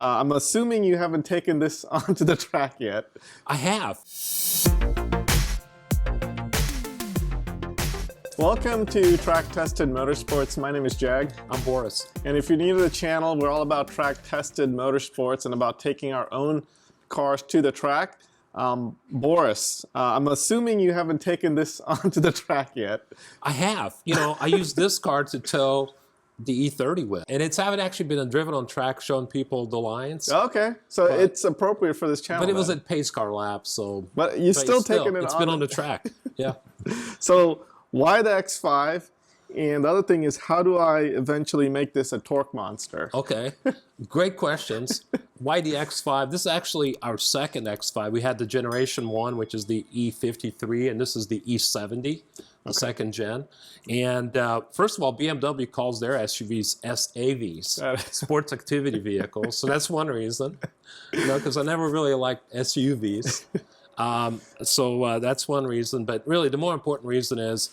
I'm assuming you haven't taken this onto the track yet. I have. Welcome to Track Tested Motorsports. My name is Jag. I'm Boris. And if you're new to the channel, we're all about track tested motorsports and about taking our own cars to the track. Boris, I'm assuming you haven't taken this onto the track yet. I have. You know, I used this car to tow the E30 with. And it's haven't actually been driven on track showing people the lines. Okay, so it's appropriate for this channel. But it was at pace car laps, so. But you're still taking it on. It's been on the track, yeah. So why the X5? And the other thing is, how do I eventually make this a torque monster? Okay, great questions. Why the X5? This is actually our second X5. We had the Generation 1, which is the E53, and this is the E70, the second gen. And first of all, BMW calls their SUVs SAVs, Sports Activity Vehicles. So that's one reason, you know, because I never really liked SUVs. So that's one reason. But really, the more important reason is,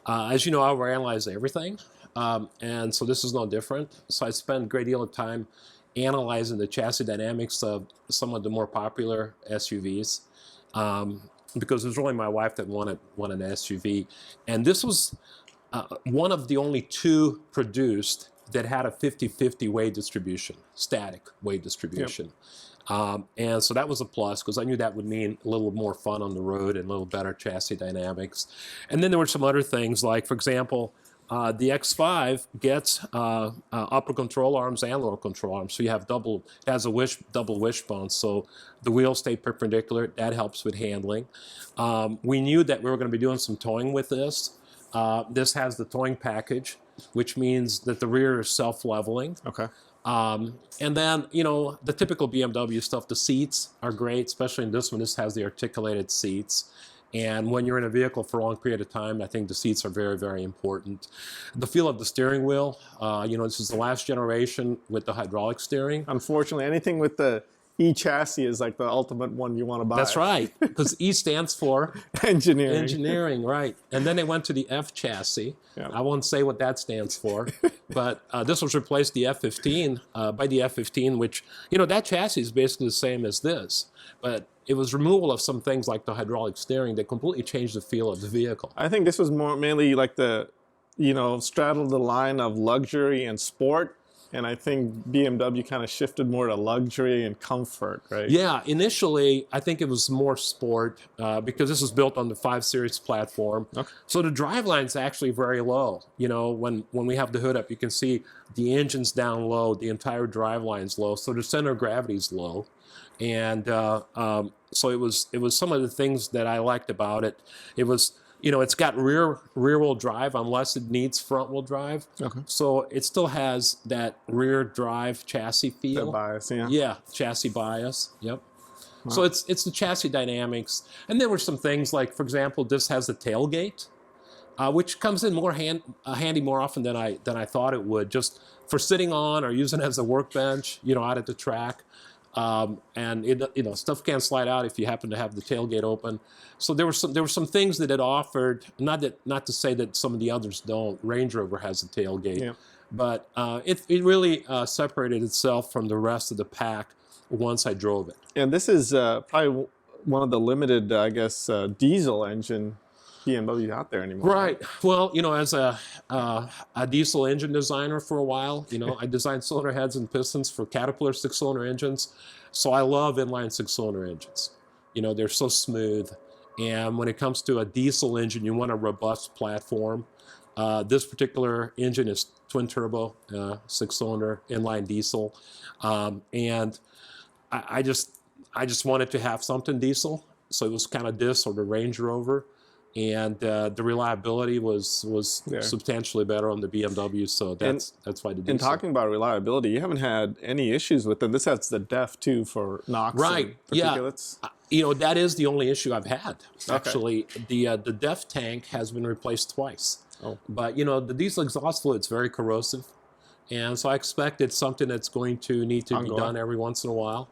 as you know, I overanalyze everything, and so this is no different. So I spend a great deal of time analyzing the chassis dynamics of some of the more popular SUVs, because it was really my wife that wanted an SUV, and this was one of the only two produced that had a 50-50 weight distribution, static weight distribution. Yep. And so that was a plus, because I knew that would mean a little more fun on the road and a little better chassis dynamics. And then there were some other things, like, for example, the X5 gets upper control arms and lower control arms. So you have it has a double wishbone, so the wheels stay perpendicular. That helps with handling. We knew that we were going to be doing some towing with this. This has the towing package, which means that the rear is self-leveling. Okay. And then, you know, the typical BMW stuff, the seats are great, especially in this one. This has the articulated seats. And when you're in a vehicle for a long period of time, I think the seats are very, very important. The feel of the steering wheel, you know, this is the last generation with the hydraulic steering. Unfortunately, anything with the E chassis is like the ultimate one you want to buy. That's right, because E stands for engineering. Engineering, right. And then they went to the F chassis. Yeah. I won't say what that stands for, but this was replaced the F15 by the F15, which, you know, that chassis is basically the same as this, but it was removal of some things like the hydraulic steering that completely changed the feel of the vehicle. I think this was mainly like the, you know, straddled the line of luxury and sport. And I think BMW kind of shifted more to luxury and comfort, right? Yeah, initially, I think it was more sport because this was built on the 5 Series platform. Okay. So the driveline's actually very low. You know, when we have the hood up, you can see the engine's down low, the entire driveline's low, so the center of gravity's low. And so it was some of the things that I liked about it. It was, you know, it's got rear-wheel drive unless it needs front-wheel drive. Okay. So it still has that rear drive chassis feel. The bias, yeah. Yeah, chassis bias. Yep. Wow. So it's the chassis dynamics, and there were some things like, for example, this has a tailgate, which comes in more handy more often than I thought it would, just for sitting on or using it as a workbench, you know, out at the track. And it, you know, stuff can't slide out if you happen to have the tailgate open. So there were some things that it offered. Not to say that some of the others don't. Range Rover has a tailgate, yeah. But it really separated itself from the rest of the pack once I drove it. And this is probably one of the limited, I guess, diesel engine BMW out there anymore. Right. Well, you know, as a diesel engine designer for a while, you know, I designed cylinder heads and pistons for Caterpillar 6-cylinder engines. So I love inline 6-cylinder engines. You know, they're so smooth. And when it comes to a diesel engine, you want a robust platform. This particular engine is twin turbo, 6-cylinder inline diesel. And I just wanted to have something diesel. So it was kind of this or the Range Rover. And the reliability was substantially better on the BMW, so that's why the diesel. And talking about reliability, you haven't had any issues with them. This has the DEF too for NOx and particulates. Yeah. You know, that is the only issue I've had. Actually, the DEF tank has been replaced twice. Oh. But you know, the diesel exhaust fluid is very corrosive. And so I expect it's something that's going to need to be done every once in a while.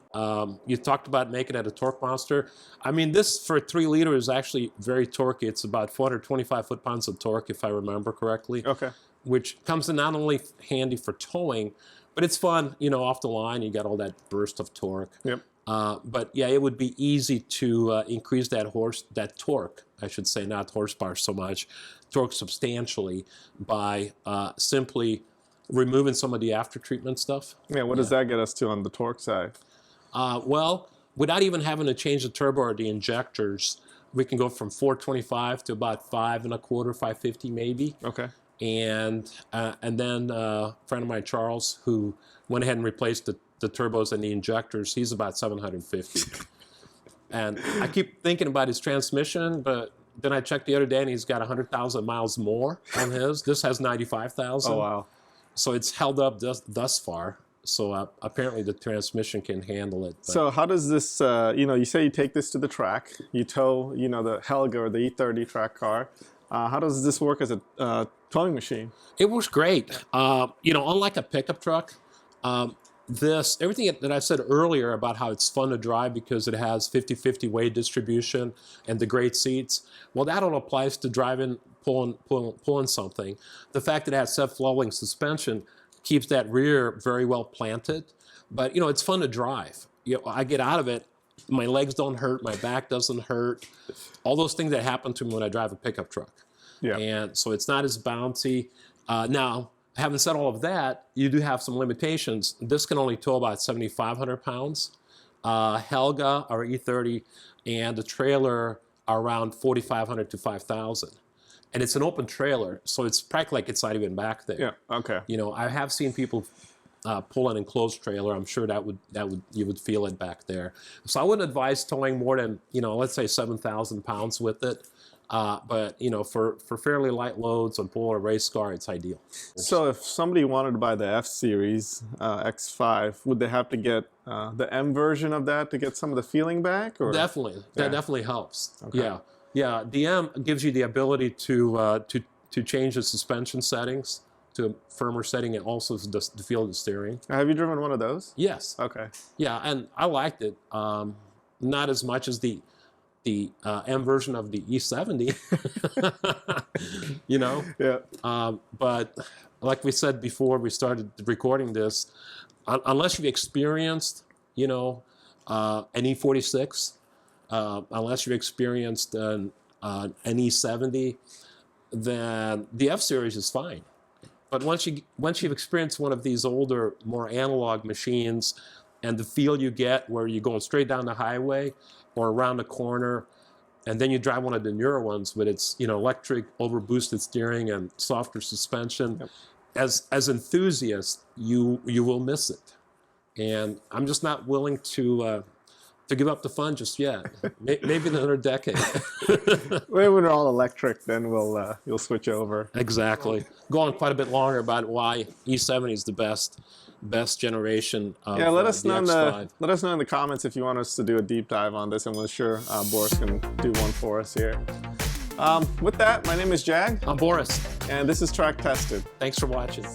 You talked about making it a torque monster. I mean, this for a 3-liter is actually very torquey. It's about 425 foot-pounds of torque, if I remember correctly. Okay. Which comes in not only handy for towing, But it's fun, you know, off the line. You got all that burst of torque. Yep. But yeah, it would be easy to increase that torque, I should say, not horsepower so much, torque substantially by simply removing some of the after treatment stuff. Yeah, what does that get us to on the torque side? Well, without even having to change the turbo or the injectors, we can go from 425 to about 5.25, 550 maybe. Okay. And then a friend of mine, Charles, who went ahead and replaced the turbos and the injectors, he's about 750. And I keep thinking about his transmission, but then I checked the other day and he's got 100,000 miles more on his. This has 95,000. Oh, wow. So it's held up thus far. So apparently the transmission can handle it. But. So how does this, you know, you say you take this to the track, you tow, you know, the Helga or the E30 track car. How does this work as a towing machine? It works great. You know, unlike a pickup truck, everything that I said earlier about how it's fun to drive because it has 50-50 weight distribution and the great seats, well, that all applies to driving, pulling something. The fact that it has self-leveling suspension keeps that rear very well planted. But, you know, it's fun to drive. You know, I get out of it, my legs don't hurt, my back doesn't hurt. All those things that happen to me when I drive a pickup truck. Yeah. And so it's not as bouncy. Now, having said all of that, you do have some limitations. This can only tow about 7,500 pounds. Helga, or E30, and the trailer are around 4,500 to 5,000. And it's an open trailer, so it's practically like it's not even back there. Yeah, okay. You know, I have seen people pull an enclosed trailer. I'm sure you would feel it back there. So I wouldn't advise towing more than, you know, let's say 7,000 pounds with it. But, you know, for fairly light loads on pull or race car, it's ideal. So if somebody wanted to buy the F-Series X5, would they have to get the M version of that to get some of the feeling back? Or? Definitely. That definitely helps. Okay. Yeah. Yeah. The M gives you the ability to change the suspension settings to a firmer setting and also to feel the steering. Have you driven one of those? Yes. Okay. Yeah, and I liked it. Not as much as the M version of the E70, you know? Yeah. But like we said before we started recording this, unless you've experienced, you know, an E46, unless you've experienced an E70, then the F-Series is fine. But once you've experienced one of these older, more analog machines, and the feel you get where you're going straight down the highway or around the corner, and then you drive one of the newer ones with its, you know, electric over-boosted steering and softer suspension, yep. As enthusiasts, you will miss it. And I'm just not willing to give up the fun just yet. Maybe another decade. When we're all electric, then you'll switch over. Exactly. Go on quite a bit longer about why E70 is the best generation of let us the know X5. let us know in the comments if you want us to do a deep dive on this, and we're sure Boris can do one for us here. With that, my name is Jag. I'm Boris. And this is Track Tested. Thanks for watching.